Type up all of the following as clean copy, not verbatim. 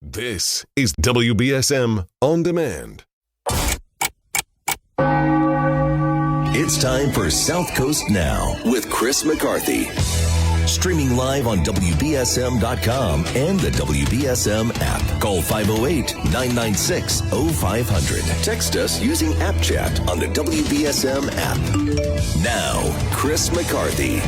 This is WBSM On Demand. It's time for South Coast Now with Chris McCarthy. Streaming live on WBSM.com and the WBSM app. Call 508-996-0500. Text us using App Chat on the WBSM app. Now, Chris McCarthy.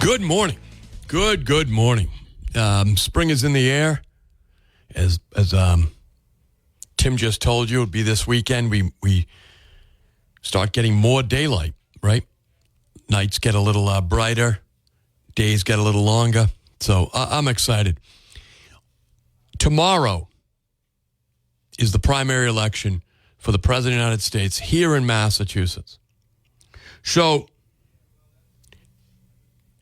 Good morning. Good morning. Spring is in the air. As Tim just told you, it'll be this weekend. We start getting more daylight, right? Nights get a little brighter. Days get a little longer. So I'm excited. Tomorrow is the primary election for the President of the United States here in Massachusetts. So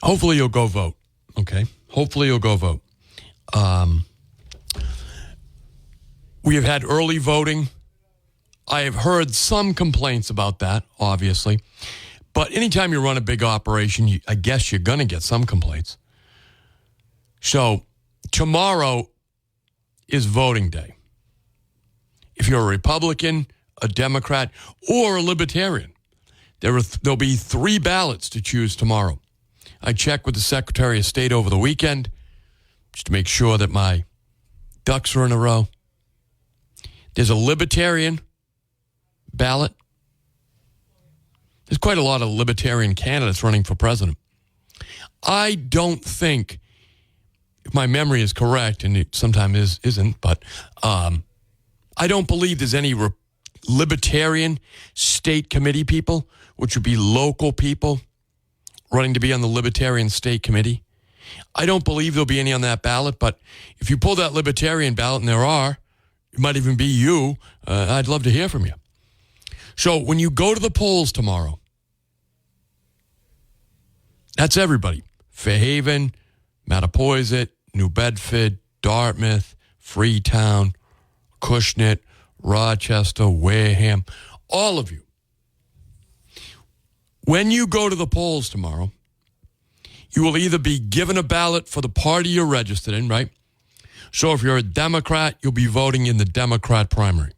hopefully you'll go vote, okay? Hopefully you'll go vote. We have had early voting. I have heard some complaints about that, obviously. But anytime you run a big operation, I guess you're going to get some complaints. So tomorrow is voting day. If you're a Republican, a Democrat, or a Libertarian, there'll be 3 ballots to choose tomorrow. I checked with the Secretary of State over the weekend just to make sure that my ducks are in a row. There's a Libertarian ballot. There's quite a lot of Libertarian candidates running for president. I don't think, if my memory is correct, and it sometimes isn't, but I don't believe there's any Libertarian state committee people, which would be local people, running to be on the Libertarian State Committee. I don't believe there'll be any on that ballot, but if you pull that Libertarian ballot, and there are, it might even be you, I'd love to hear from you. So when you go to the polls tomorrow, that's everybody. Fairhaven, Mattapoisett, New Bedford, Dartmouth, Freetown, Acushnet, Rochester, Wareham, all of you. When you go to the polls tomorrow, you will either be given a ballot for the party you're registered in, right? So if you're a Democrat, you'll be voting in the Democrat primary.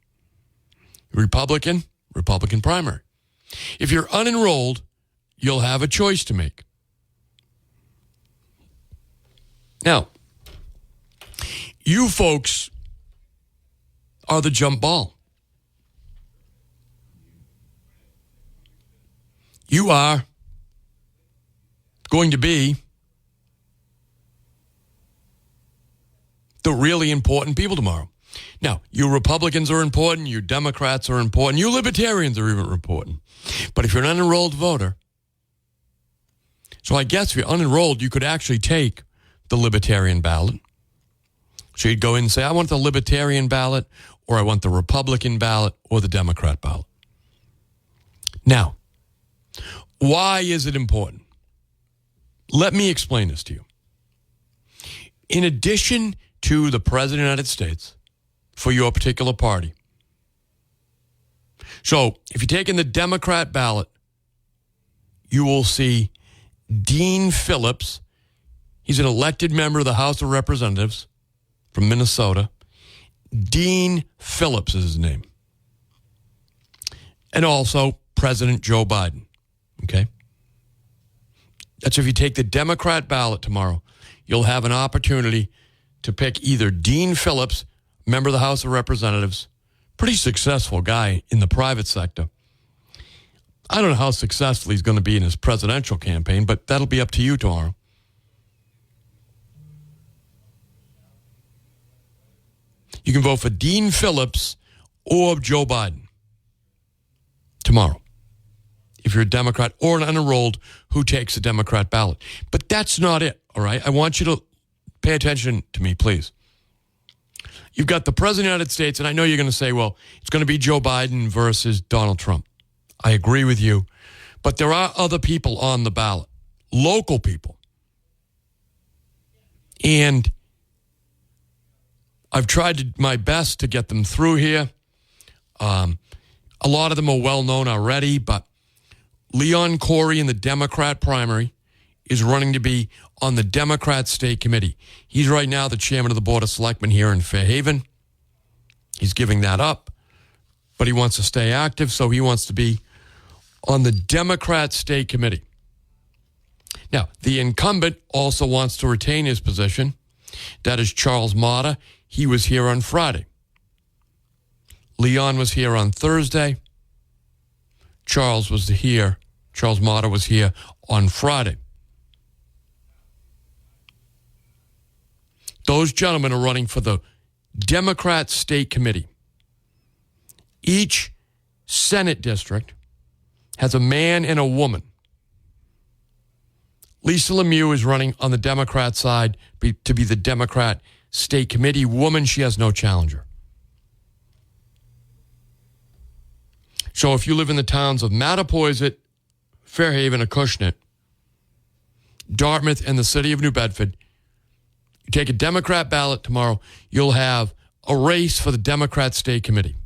Republican, Republican primary. If you're unenrolled, you'll have a choice to make. Now, you folks are the jump ball. You are going to be the really important people tomorrow. Now, you Republicans are important, you Democrats are important, you Libertarians are even important. But if you're an unenrolled voter, so I guess if you're unenrolled, you could actually take the Libertarian ballot. So you'd go in and say, I want the Libertarian ballot, or I want the Republican ballot, or the Democrat ballot. Now, why is it important? Let me explain this to you. In addition to the President of the United States for your particular party, so if you're taking the Democrat ballot, you will see Dean Phillips. He's an elected member of the House of Representatives from Minnesota. Dean Phillips is his name. And also President Joe Biden. Okay? That's if you take the Democrat ballot tomorrow, you'll have an opportunity to pick either Dean Phillips, member of the House of Representatives, pretty successful guy in the private sector. I don't know how successful he's going to be in his presidential campaign, but that'll be up to you tomorrow. You can vote for Dean Phillips or Joe Biden tomorrow, if you're a Democrat or an unenrolled who takes a Democrat ballot. But that's not it, all right? I want you to pay attention to me, please. You've got the President of the United States, and I know you're going to say, well, it's going to be Joe Biden versus Donald Trump. I agree with you. But there are other people on the ballot, local people. And I've tried my best to get them through here. A lot of them are well known already, but Leon Corey in the Democrat primary is running to be on the Democrat State Committee. He's right now the chairman of the Board of Selectmen here in Fairhaven. He's giving that up, but he wants to stay active, so he wants to be on the Democrat State Committee. Now, the incumbent also wants to retain his position. That is Charles Mata. He was here on Friday. Leon was here on Thursday. Charles Mata was here on Friday. Those gentlemen are running for the Democrat State Committee. Each Senate district has a man and a woman. Lisa Lemieux is running on the Democrat side to be the Democrat State Committee woman. She has no challenger. So if you live in the towns of Mattapoisett, Fairhaven, Acushnet, Dartmouth, and the city of New Bedford, you take a Democrat ballot tomorrow, you'll have a race for the Democrat State Committee.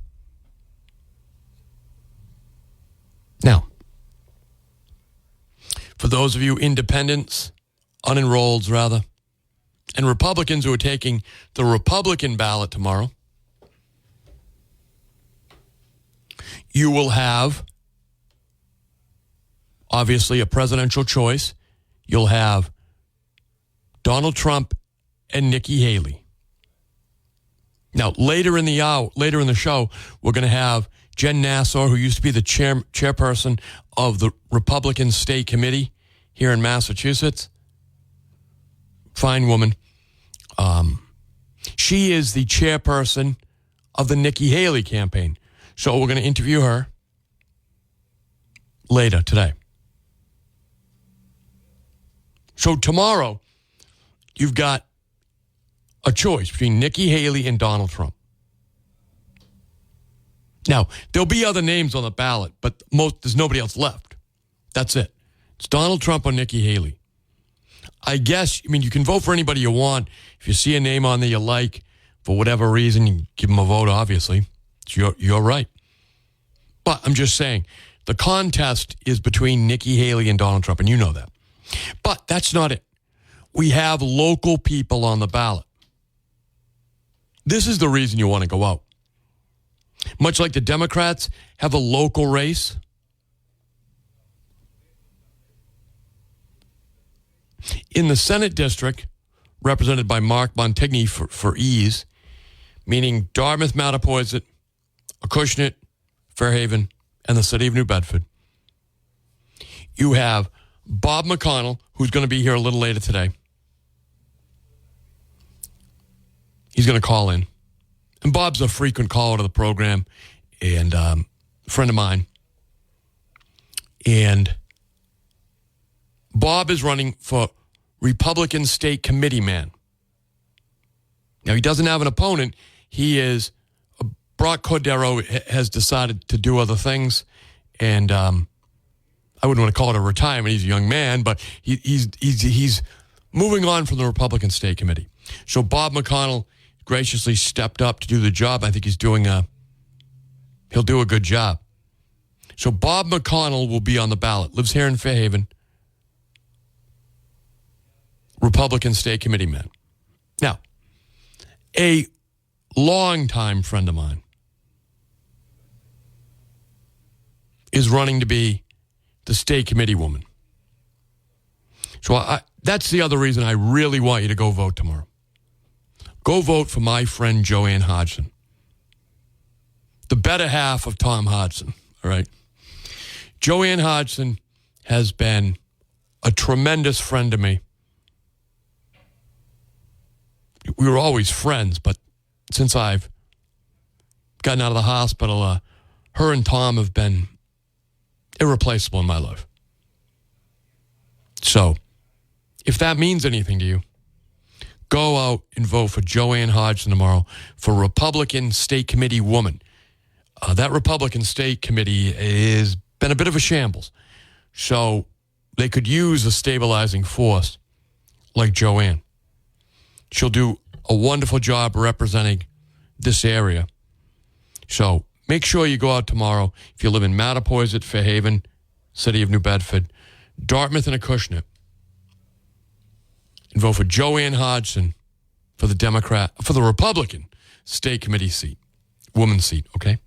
Now, for those of you independents, unenrolleds rather, and Republicans who are taking the Republican ballot tomorrow, you will have, obviously, a presidential choice. You'll have Donald Trump and Nikki Haley. Now, later in the show, we're going to have Jen Nassau, who used to be the chairperson of the Republican State Committee here in Massachusetts. Fine woman. She is the chairperson of the Nikki Haley campaign. So we're going to interview her later today. So tomorrow, you've got a choice between Nikki Haley and Donald Trump. Now, there'll be other names on the ballot, but there's nobody else left. That's it. It's Donald Trump or Nikki Haley. I guess, you can vote for anybody you want. If you see a name on there you like, for whatever reason, you give them a vote, obviously. It's your right. But I'm just saying, the contest is between Nikki Haley and Donald Trump, and you know that. But that's not it. We have local people on the ballot. This is the reason you want to go out. Much like the Democrats have a local race, in the Senate district, represented by Mark Montigny for ease, meaning Dartmouth, Mattapoisett, Acushnet, Fairhaven, and the city of New Bedford, you have Bob McConnell, who's going to be here a little later today. He's going to call in. And Bob's a frequent caller to the program and a friend of mine. And Bob is running for Republican State Committee man. Now, he doesn't have an opponent. Brock Cordero has decided to do other things. And I wouldn't want to call it a retirement. He's a young man, but he's moving on from the Republican State Committee. So Bob McConnell graciously stepped up to do the job. I think he'll do a good job. So Bob McConnell will be on the ballot. Lives here in Fairhaven. Republican State Committee man. Now, a longtime friend of mine is running to be the state committee woman. So that's the other reason I really want you to go vote tomorrow. Go vote for my friend Joanne Hodgson. The better half of Tom Hodgson, all right? Joanne Hodgson has been a tremendous friend to me. We were always friends, but since I've gotten out of the hospital, her and Tom have been irreplaceable in my life. So, if that means anything to you, go out and vote for Joanne Hodgson tomorrow for Republican State Committee woman. That Republican State Committee has been a bit of a shambles. So they could use a stabilizing force like Joanne. She'll do a wonderful job representing this area. So make sure you go out tomorrow. If you live in Mattapoisett, Fairhaven, City of New Bedford, Dartmouth, and Acushnet, and vote for Joanne Hodgson for the Republican State Committee seat, woman's seat, okay?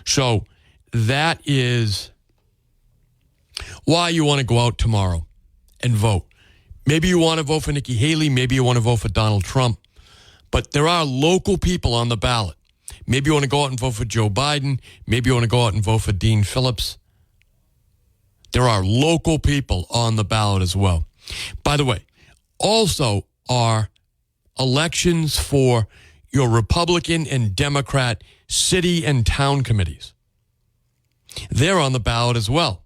So that is why you want to go out tomorrow and vote. Maybe you want to vote for Nikki Haley. Maybe you want to vote for Donald Trump. But there are local people on the ballot. Maybe you want to go out and vote for Joe Biden. Maybe you want to go out and vote for Dean Phillips. There are local people on the ballot as well. By the way, also are elections for your Republican and Democrat city and town committees. They're on the ballot as well.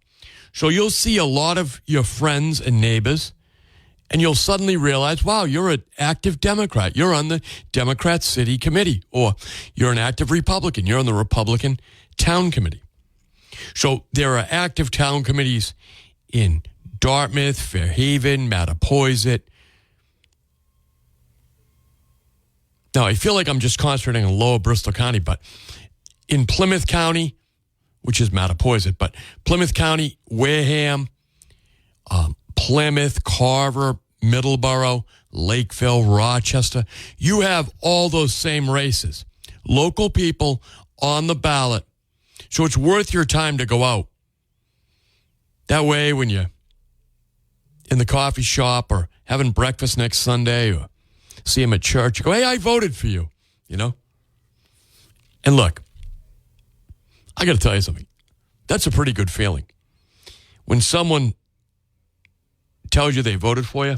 So you'll see a lot of your friends and neighbors, and you'll suddenly realize, wow, you're an active Democrat. You're on the Democrat City Committee, or you're an active Republican. You're on the Republican Town Committee. So there are active town committees in Dartmouth, Fairhaven, Mattapoisett. Now, I feel like I'm just concentrating on Lower Bristol County, but in Plymouth County, which is Mattapoisett, but Plymouth County, Wareham, Plymouth, Carver, Middleborough, Lakeville, Rochester, you have all those same races. Local people on the ballot. So it's worth your time to go out. That way, when you're in the coffee shop or having breakfast next Sunday or see him at church, you go, hey, I voted for you, you know? And look, I got to tell you something. That's a pretty good feeling. When someone tells you they voted for you,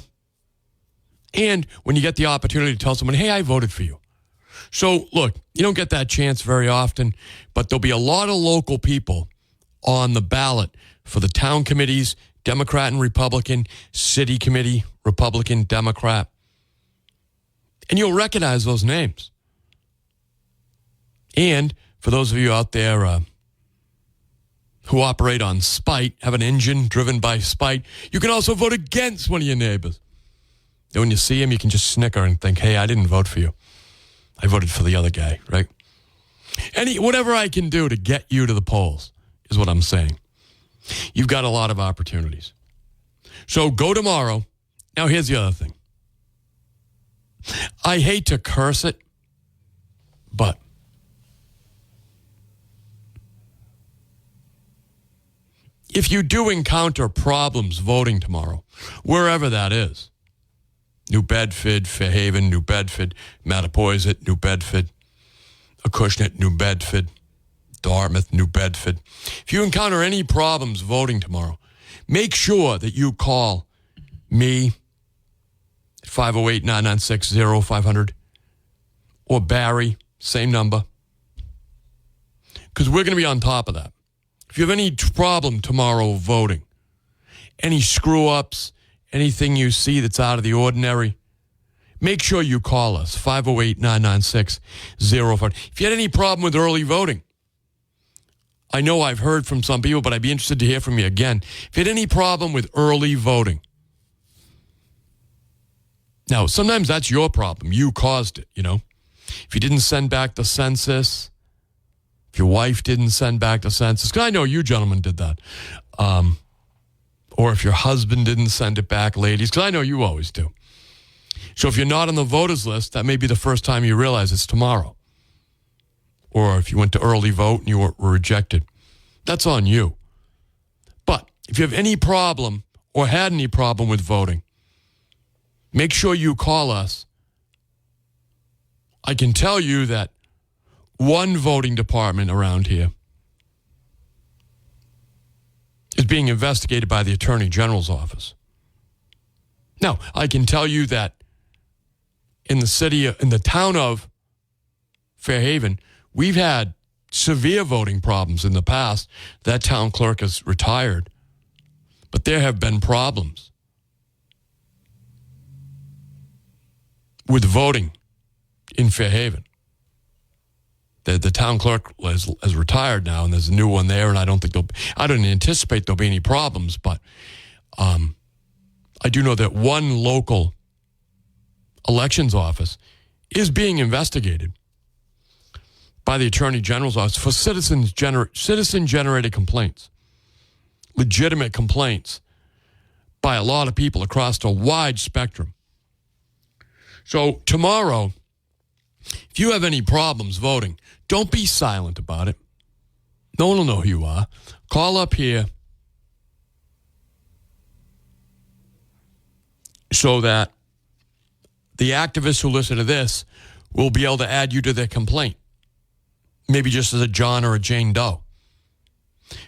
and when you get the opportunity to tell someone, hey, I voted for you. So, look, you don't get that chance very often, but there'll be a lot of local people on the ballot for the town committees, Democrat and Republican, city committee, Republican, Democrat. And you'll recognize those names. And for those of you out there who operate on spite, have an engine driven by spite, you can also vote against one of your neighbors. And when you see him, you can just snicker and think, hey, I didn't vote for you. I voted for the other guy, right? Whatever I can do to get you to the polls is what I'm saying. You've got a lot of opportunities. So go tomorrow. Now, here's the other thing. I hate to curse it, but if you do encounter problems voting tomorrow, wherever that is, New Bedford, Fairhaven, New Bedford, Mattapoisett, New Bedford, Acushnet, New Bedford, Dartmouth, New Bedford. If you encounter any problems voting tomorrow, make sure that you call me at 508-996-0500 or Barry, same number, because we're going to be on top of that. If you have any problem tomorrow voting, any screw-ups, anything you see that's out of the ordinary, make sure you call us, 508-996-0500. If you had any problem with early voting, I know I've heard from some people, but I'd be interested to hear from you again. If you had any problem with early voting, now, sometimes that's your problem. You caused it, you know. If you didn't send back the census, if your wife didn't send back the census, because I know you gentlemen did that, or if your husband didn't send it back, ladies, because I know you always do. So if you're not on the voters list, that may be the first time you realize it's tomorrow. Or if you went to early vote and you were rejected, that's on you. But if you have any problem or had any problem with voting, make sure you call us. I can tell you that one voting department around here is being investigated by the Attorney General's office. Now, I can tell you that in the town of Fairhaven, We've had severe voting problems in the past. That town clerk is retired. But there have been problems with voting in Fairhaven. The town clerk is retired now, and there's a new one there, and I don't anticipate there'll be any problems, but I do know that one local elections office is being investigated by the Attorney General's office for citizen-generated complaints, legitimate complaints by a lot of people across a wide spectrum. So tomorrow, if you have any problems voting, don't be silent about it. No one will know who you are. Call up here so that the activists who listen to this will be able to add you to their complaint. Maybe just as a John or a Jane Doe.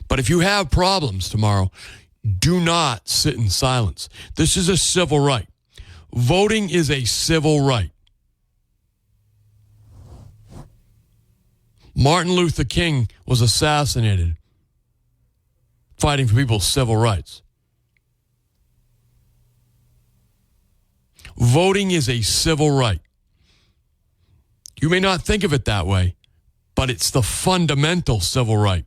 But if you have problems tomorrow, do not sit in silence. This is a civil right. Voting is a civil right. Martin Luther King was assassinated fighting for people's civil rights. Voting is a civil right. You may not think of it that way, but it's the fundamental civil right.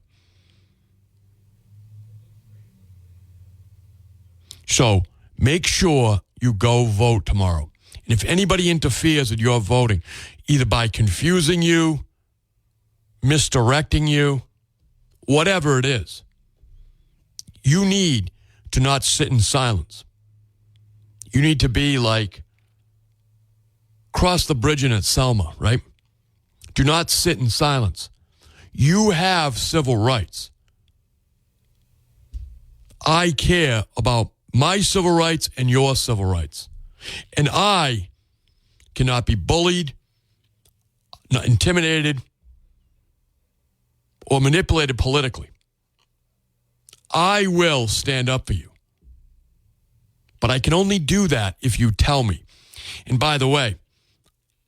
So make sure you go vote tomorrow. And if anybody interferes with your voting, either by confusing you, misdirecting you, whatever it is, you need to not sit in silence. You need to be like, cross the bridge in at Selma, right? Do not sit in silence. You have civil rights. I care about my civil rights and your civil rights. And I cannot be bullied, not intimidated, or manipulated politically. I will stand up for you. But I can only do that if you tell me. And by the way,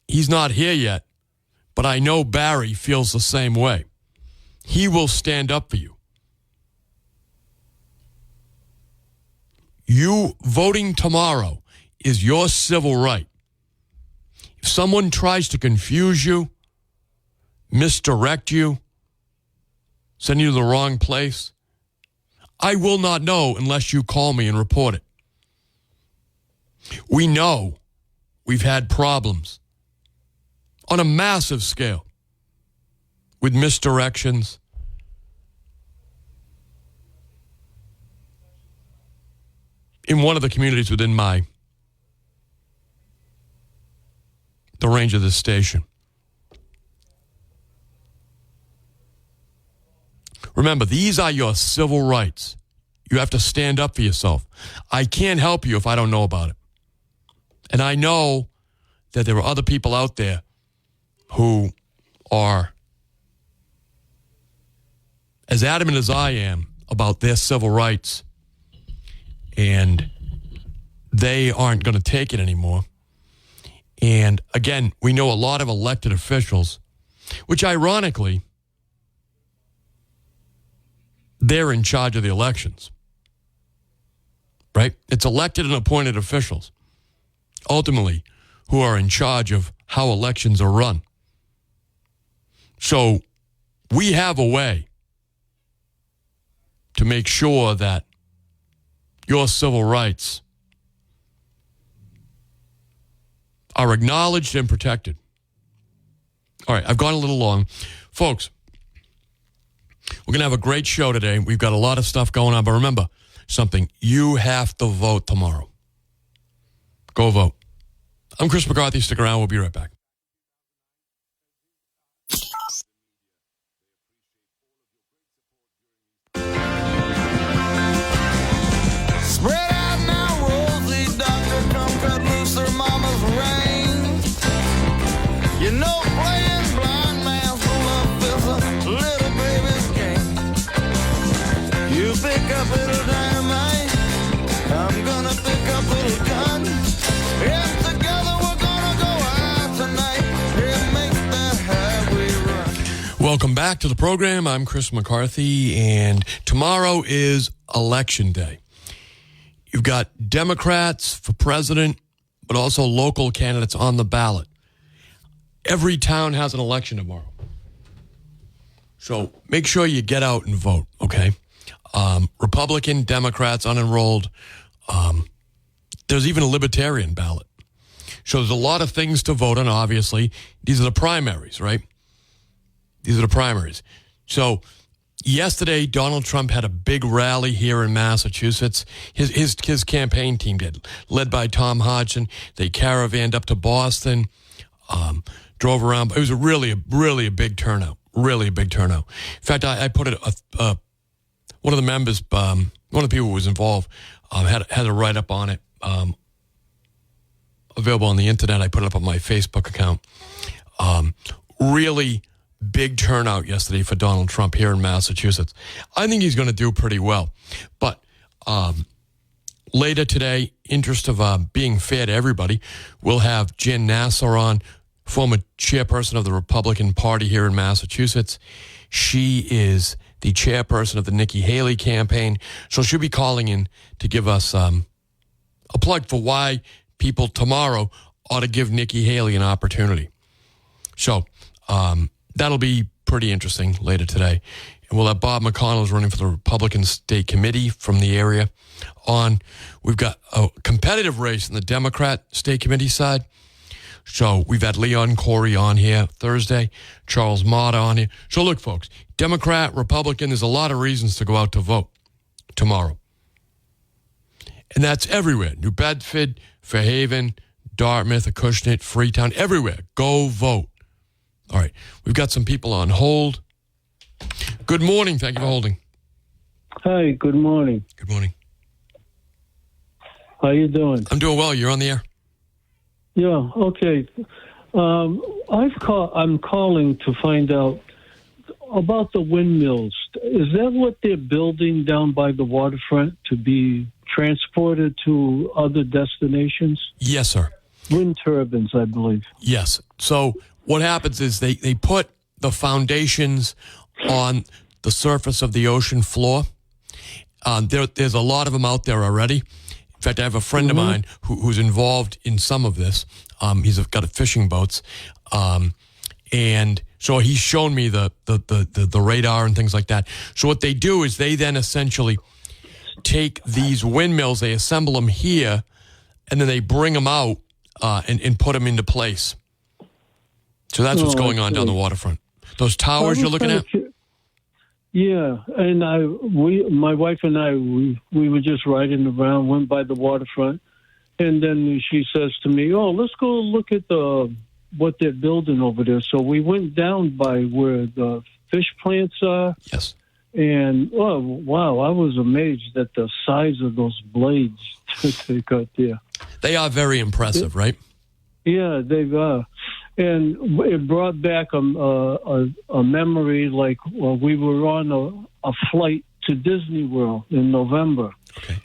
he's not here yet, but I know Barry feels the same way. He will stand up for you. You voting tomorrow is your civil right. If someone tries to confuse you, misdirect you, send you to the wrong place, I will not know unless you call me and report it. We know we've had problems on a massive scale with misdirections, in one of the communities within the range of this station. Remember, these are your civil rights. You have to stand up for yourself. I can't help you if I don't know about it. And I know that there are other people out there who are as adamant as I am about their civil rights, and they aren't going to take it anymore. And again, we know a lot of elected officials, which ironically, they're in charge of the elections, right? It's elected and appointed officials, ultimately, who are in charge of how elections are run. So we have a way to make sure that your civil rights are acknowledged and protected. All right, I've gone a little long. Folks, we're going to have a great show today. We've got a lot of stuff going on, but remember something. You have to vote tomorrow. Go vote. I'm Chris McCarthy. Stick around. We'll be right back. Spread out now, Rosie, doctor, come cut loose her mama's reins. You know, playing blind man's love is a little baby's game. You pick up little dynamite, I'm gonna pick up little gun. And together we're gonna go out tonight and make that highway run. back to the program. I'm Chris McCarthy, and tomorrow is Election Day. You've got Democrats for president, but also local candidates on the ballot. Every town has an election tomorrow. So make sure you get out and vote, okay? Republican, Democrats, unenrolled. There's even a libertarian ballot. So there's a lot of things to vote on, obviously. These are the primaries, right? These are the primaries. So yesterday, Donald Trump had a big rally here in Massachusetts. His campaign team did, led by Tom Hodgson. They caravanned up to Boston, drove around. It was really a big turnout, really a big turnout. In fact, I put it, one of the members, one of the people who was involved, had a write-up on it, available on the internet. I put it up on my Facebook account. Really big turnout yesterday for Donald Trump here in Massachusetts. I think he's going to do pretty well. But later today, interest of being fair to everybody, we'll have Jen Nassar on, former chairperson of the Republican Party here in Massachusetts. She is the chairperson of the Nikki Haley campaign. So she'll be calling in to give us a plug for why people tomorrow ought to give Nikki Haley an opportunity. So that'll be pretty interesting later today. And we'll have Bob McConnell, who's running for the Republican State Committee from the area, on. We've got a competitive race in the Democrat State Committee side. So we've had Leon Corey on here Thursday, Charles Mata on here. So look, folks, Democrat, Republican, there's a lot of reasons to go out to vote tomorrow. And that's everywhere. New Bedford, Fairhaven, Dartmouth, Acushnet, Freetown, everywhere. Go vote. All right. We've got some people on hold. Good morning. Thank you for holding. Hi, good morning. Good morning. How you doing? I'm doing well. You're on the air. Yeah, okay. I'm calling to find out about the windmills. Is that what they're building down by the waterfront to be transported to other destinations? Yes, sir. Wind turbines, I believe. Yes. So what happens is they put the foundations on the surface of the ocean floor. There's a lot of them out there already. In fact, I have a friend of mine who's involved in some of this. He's got fishing boats. And so he's shown me the radar and things like that. So what they do is they then essentially take these windmills, they assemble them here, and then they bring them out and put them into place. So that's what's going on down the waterfront. Those towers you're looking at? Yeah, and my wife and I, we were just riding around, went by the waterfront, and then she says to me, "Oh, let's go look at what they're building over there." So we went down by where the fish plants are. Yes. And oh wow, I was amazed at the size of those blades that they got there. They are very impressive, right? Yeah, they are. And it brought back a memory, like we were on a flight to Disney World in November. Okay.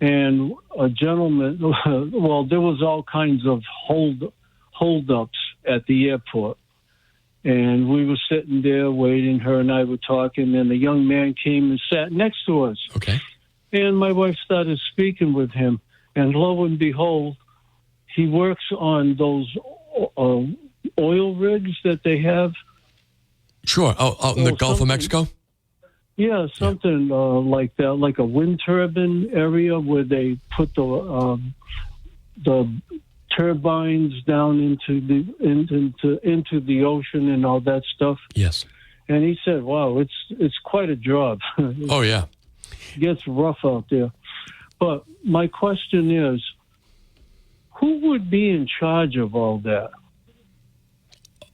And a gentleman, well, there was all kinds of hold-ups at the airport. And we were sitting there waiting, her and I were talking, and a young man came and sat next to us. Okay. And my wife started speaking with him. And lo and behold, he works on those oil rigs that they have. Sure. Out in the Gulf of Mexico? Yeah, something like that, like a wind turbine area where they put the turbines down into the ocean and all that stuff. Yes. And he said, "Wow, it's quite a job." Oh yeah. It gets rough out there. But my question is, who would be in charge of all that?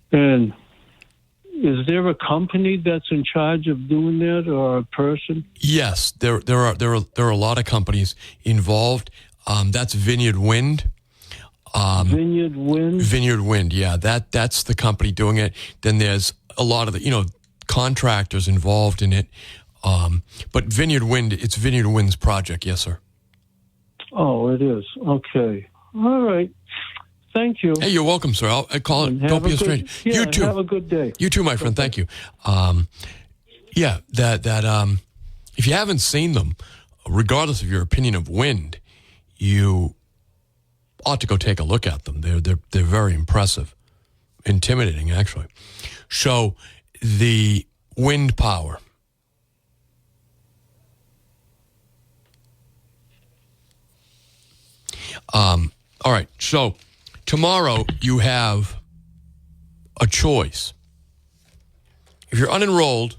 And is there a company that's in charge of doing that, or a person? Yes, there are a lot of companies involved. That's Vineyard Wind. Vineyard Wind? Vineyard Wind, yeah. That's the company doing it. Then there's a lot of the, contractors involved in it. But Vineyard Wind, it's Vineyard Wind's project, yes, sir. Oh, it is. Okay. All right. Thank you. Hey, you're welcome, sir. I call it. And Don't be a stranger. Yeah, You too. Have a good day. You too, my friend. Thank you. Yeah, if you haven't seen them, regardless of your opinion of wind, you ought to go take a look at them. They're very impressive, intimidating, actually. So the wind power. All right. So tomorrow you have a choice. If you're unenrolled,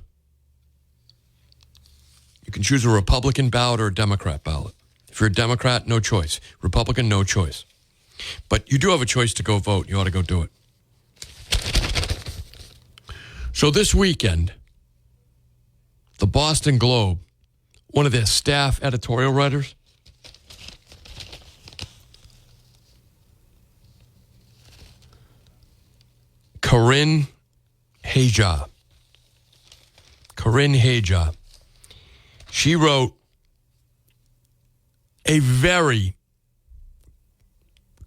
you can choose a Republican ballot or a Democrat ballot. If you're a Democrat, no choice. Republican, no choice. But you do have a choice to go vote. You ought to go do it. So this weekend, the Boston Globe, one of their staff editorial writers, Corinne Hajar, she wrote a very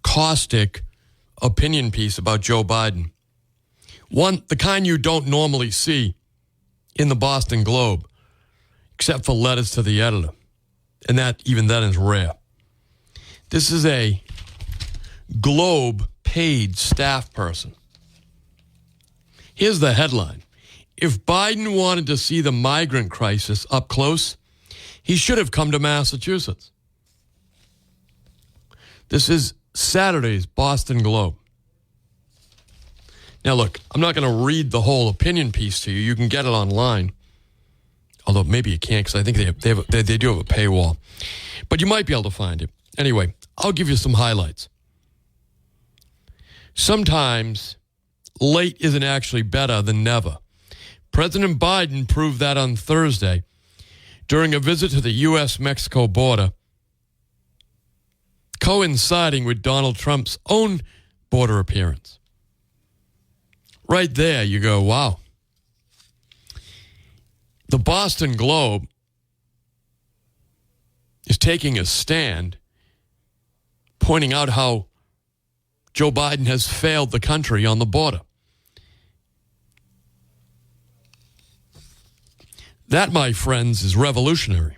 caustic opinion piece about Joe Biden. One, the kind you don't normally see in the Boston Globe, except for letters to the editor. And even that is rare. This is a Globe paid staff person. Here's the headline. If Biden wanted to see the migrant crisis up close, he should have come to Massachusetts. This is Saturday's Boston Globe. Now, look, I'm not going to read the whole opinion piece to you. You can get it online. Although maybe you can't, because I think they do have a paywall. But you might be able to find it. Anyway, I'll give you some highlights. Sometimes late isn't actually better than never. President Biden proved that on Thursday during a visit to the U.S.-Mexico border, coinciding with Donald Trump's own border appearance. Right there, you go, wow. The Boston Globe is taking a stand, pointing out how Joe Biden has failed the country on the border. That, my friends, is revolutionary.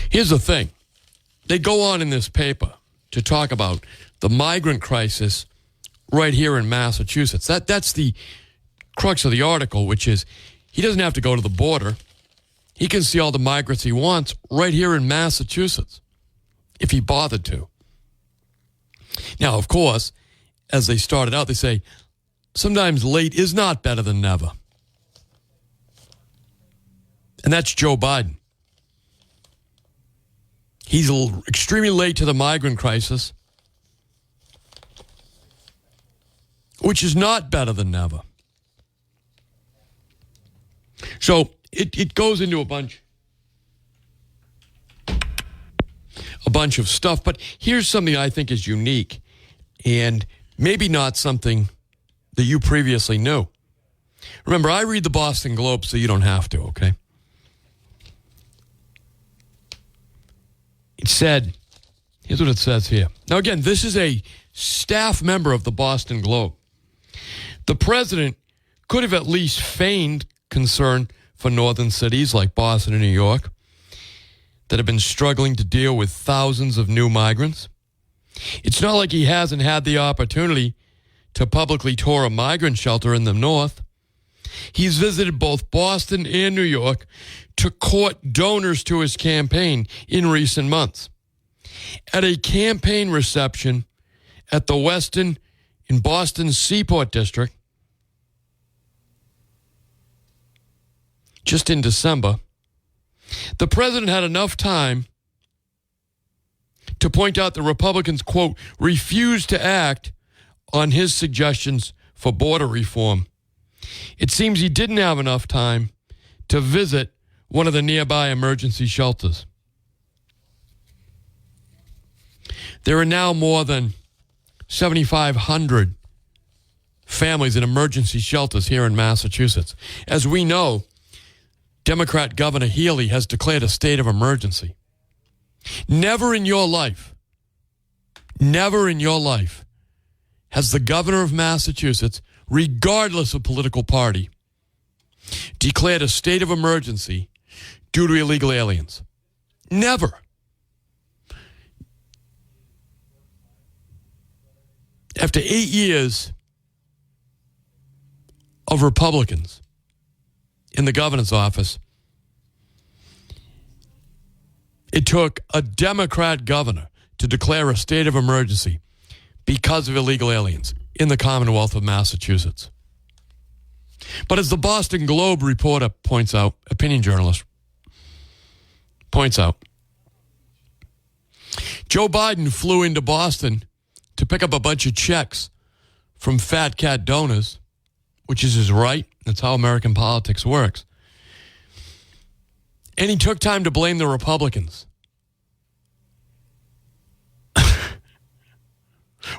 Here's the thing. They go on in this paper to talk about the migrant crisis right here in Massachusetts. That's the crux of the article, which is he doesn't have to go to the border. He can see all the migrants he wants right here in Massachusetts, if he bothered to. Now, of course, as they started out, they say, sometimes late is not better than never. And that's Joe Biden. He's extremely late to the migrant crisis, which is not better than never. So it goes into a bunch of stuff. But here's something I think is unique and maybe not something that you previously knew. Remember, I read the Boston Globe, so you don't have to, okay? It said, here's what it says here. Now, again, this is a staff member of the Boston Globe. The president could have at least feigned concern for northern cities like Boston and New York that have been struggling to deal with thousands of new migrants. It's not like he hasn't had the opportunity to publicly tour a migrant shelter in the north. He's visited both Boston and New York to court donors to his campaign in recent months. At a campaign reception at the Westin in Boston's Seaport District, just in December, the president had enough time to point out the Republicans, quote, refused to act on his suggestions for border reform. It seems he didn't have enough time to visit one of the nearby emergency shelters. There are now more than 7,500 families in emergency shelters here in Massachusetts. As we know, Democrat Governor Healy has declared a state of emergency. Never in your life has the governor of Massachusetts, regardless of political party, declared a state of emergency due to illegal aliens. Never. After 8 years of Republicans in the governor's office, it took a Democrat governor to declare a state of emergency because of illegal aliens in the Commonwealth of Massachusetts. But as the Boston Globe reporter points out, opinion journalist points out, Joe Biden flew into Boston to pick up a bunch of checks from fat cat donors, which is his right. That's how American politics works. And he took time to blame the Republicans,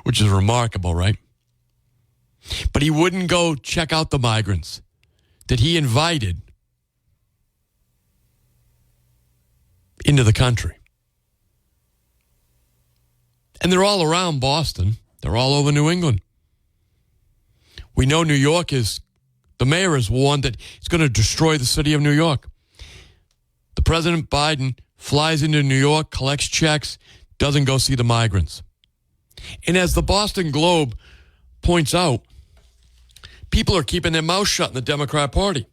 which is remarkable, right? But he wouldn't go check out the migrants that he invited into the country. And they're all around Boston. They're all over New England. We know New York the mayor has warned that it's going to destroy the city of New York. The President Biden flies into New York, collects checks, doesn't go see the migrants. And as the Boston Globe points out, people are keeping their mouths shut in the Democrat Party.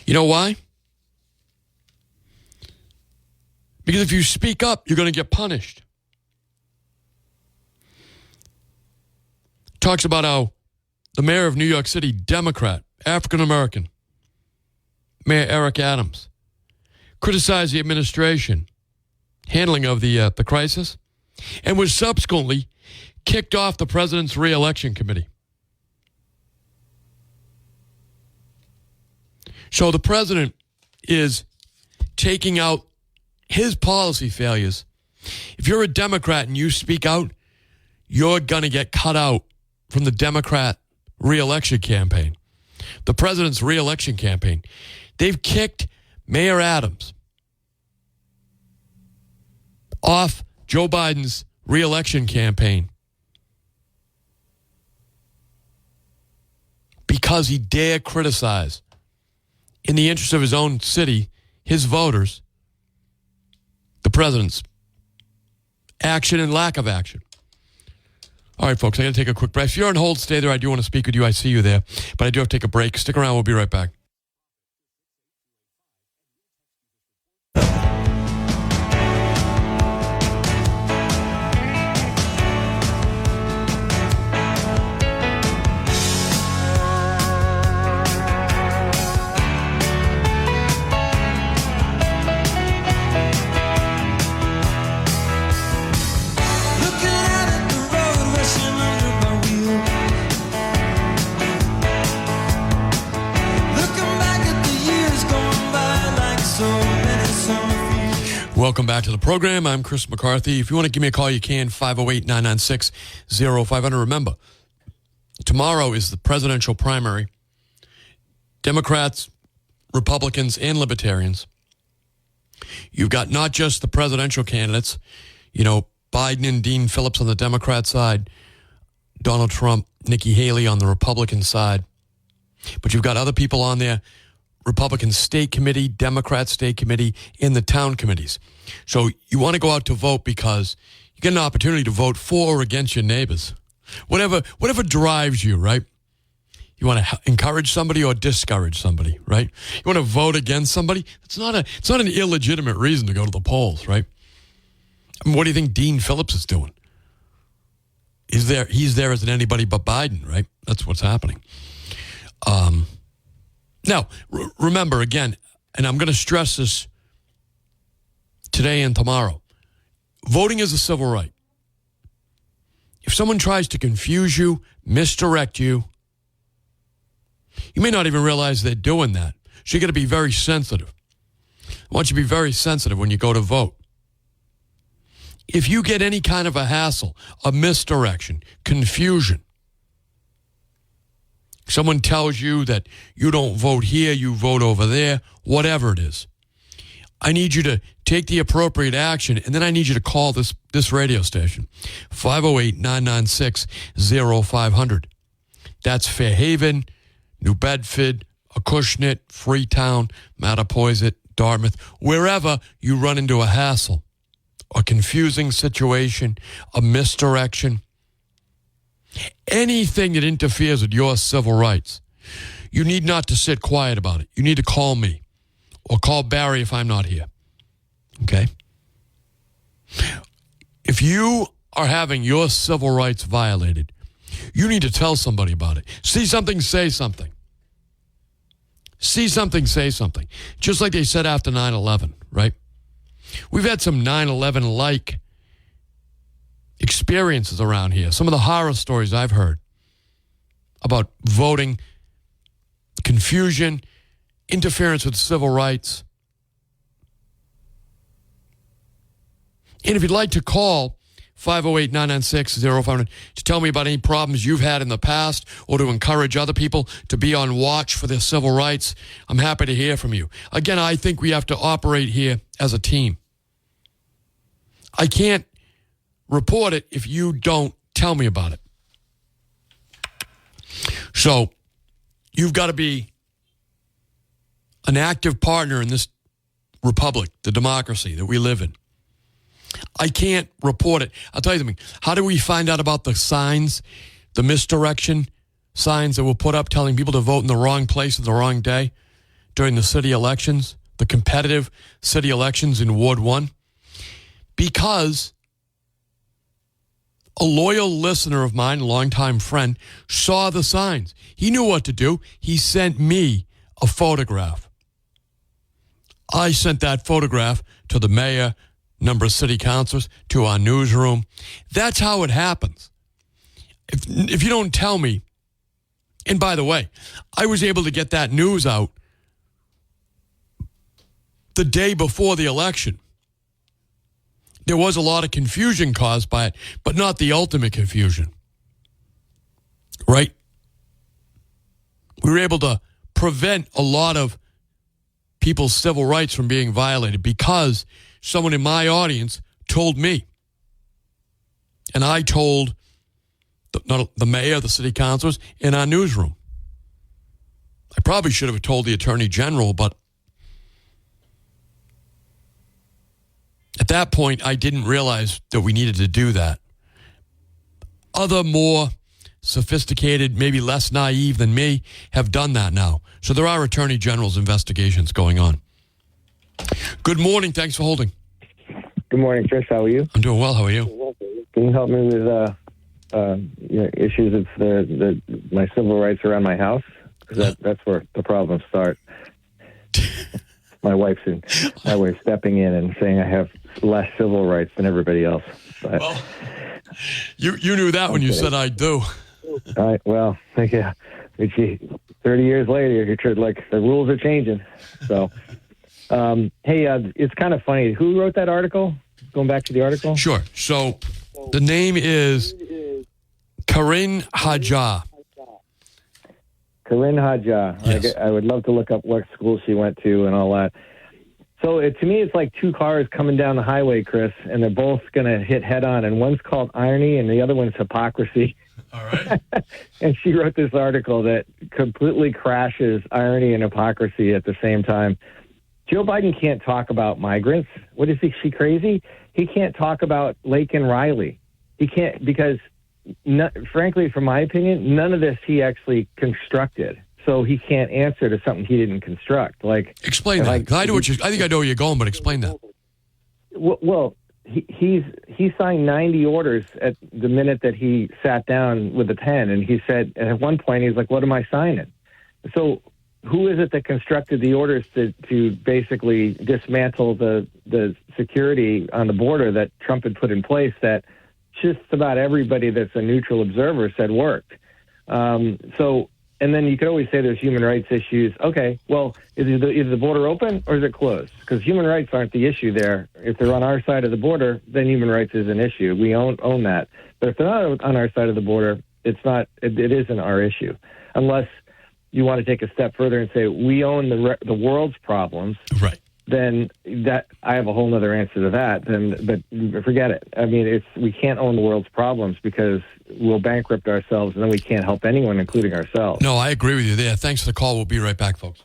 You know why? Because if you speak up, you're going to get punished. Talks about how the mayor of New York City, Democrat, African-American, Mayor Eric Adams, criticized the administration handling of the crisis and was subsequently kicked off the president's re-election committee. So the president is taking out his policy failures. If you're a Democrat and you speak out, you're going to get cut out from the Democrat re-election campaign. The president's re-election campaign. They've kicked Mayor Adams off Joe Biden's re-election campaign because he dare criticize, in the interest of his own city, his voters, the president's action and lack of action. All right, folks, I got to take a quick break. If you're on hold, stay there. I do want to speak with you. I see you there. But I do have to take a break. Stick around. We'll be right back. Welcome back to the program. I'm Chris McCarthy. If you want to give me a call, you can, 508-996-0500. Remember, tomorrow is the presidential primary. Democrats, Republicans, and Libertarians. You've got not just the presidential candidates, Biden and Dean Phillips on the Democrat side, Donald Trump, Nikki Haley on the Republican side, but you've got other people on there, Republican state committee, Democrat state committee, and the town committees. So you want to go out to vote because you get an opportunity to vote for or against your neighbors. Whatever drives you, right? You want to encourage somebody or discourage somebody, right? You want to vote against somebody? It's not an illegitimate reason to go to the polls, right? I mean, what do you think Dean Phillips is doing? He's there as an anybody but Biden, right? That's what's happening. Now, remember, again, and I'm going to stress this today and tomorrow, voting is a civil right. If someone tries to confuse you, misdirect you, you may not even realize they're doing that. So you got to be very sensitive. I want you to be very sensitive when you go to vote. If you get any kind of a hassle, a misdirection, confusion, someone tells you that you don't vote here, you vote over there, whatever it is, I need you to take the appropriate action, and then I need you to call this radio station, 508-996-0500. That's Fairhaven, New Bedford, Acushnet, Freetown, Mattapoisett, Dartmouth, wherever you run into a hassle, a confusing situation, a misdirection, anything that interferes with your civil rights. You need not to sit quiet about it. You need to call me or call Barry if I'm not here. Okay? If you are having your civil rights violated, you need to tell somebody about it. See something, say something. See something, say something. Just like they said after 9/11, right? We've had some 9/11-like experiences around here. Some of the horror stories I've heard about voting, confusion, interference with civil rights. And if you'd like to call 508-996-0500 to tell me about any problems you've had in the past or to encourage other people to be on watch for their civil rights, I'm happy to hear from you. Again, I think we have to operate here as a team. I can't report it if you don't tell me about it. So you've got to be an active partner in this republic, the democracy that we live in. I can't report it. I'll tell you something. How do we find out about the signs, the misdirection signs that were put up telling people to vote in the wrong place at the wrong day during the city elections, the competitive city elections in Ward 1? Because a loyal listener of mine, a longtime friend, saw the signs. He knew what to do. He sent me a photograph. I sent that photograph to the mayor, number of city councilors, to our newsroom. That's how it happens. If you don't tell me, and by the way, I was able to get that news out the day before the election. There was a lot of confusion caused by it, but not the ultimate confusion. Right? We were able to prevent a lot of people's civil rights from being violated because someone in my audience told me. And I told the mayor, the city councilors, in our newsroom. I probably should have told the attorney general, but at that point, I didn't realize that we needed to do that. Other more sophisticated, maybe less naive than me, have done that now. So there are attorney general's investigations going on. Good morning. Thanks for holding. Good morning, Chris. How are you? I'm doing well. How are you? Can you help me with issues of my civil rights around my house? Because that's where the problems start. My wife's stepping in and saying I have less civil rights than everybody else. But, well, you knew that when you said I do. Yeah. 30 years later, you're like the rules are changing. So, it's kind of funny. Who wrote that article? Going back to the article? Sure. So the name is Corinne Hajar. Corinne Hajar. Yes. I would love to look up what school she went to and all that. So to me, it's like two cars coming down the highway, Chris, and they're both going to hit head on. And one's called irony and the other one's hypocrisy. All right. And she wrote this article that completely crashes irony and hypocrisy at the same time. Joe Biden can't talk about migrants. What is she crazy? He can't talk about Lake and Riley. He can't because, frankly, from my opinion, none of this he actually constructed. So he can't answer to something he didn't construct. Explain that. I think I know where you're going, but explain that. Well, he signed 90 orders at the minute that he sat down with a pen, and he said, and at one point he's like, "What am I signing?" So who is it that constructed the orders to basically dismantle the security on the border that Trump had put in place that just about everybody that's a neutral observer said worked? And then you could always say there's human rights issues. Okay, well, is the border open or is it closed? Because human rights aren't the issue there. If they're on our side of the border, then human rights is an issue. We own that. But if they're not on our side of the border, it's not. It isn't our issue, unless you want to take a step further and say we own the world's problems. Right. then that I have a whole other answer to that. But forget it. I mean, we can't own the world's problems because we'll bankrupt ourselves, and then we can't help anyone, including ourselves. No, I agree with you there. Thanks for the call. We'll be right back, folks.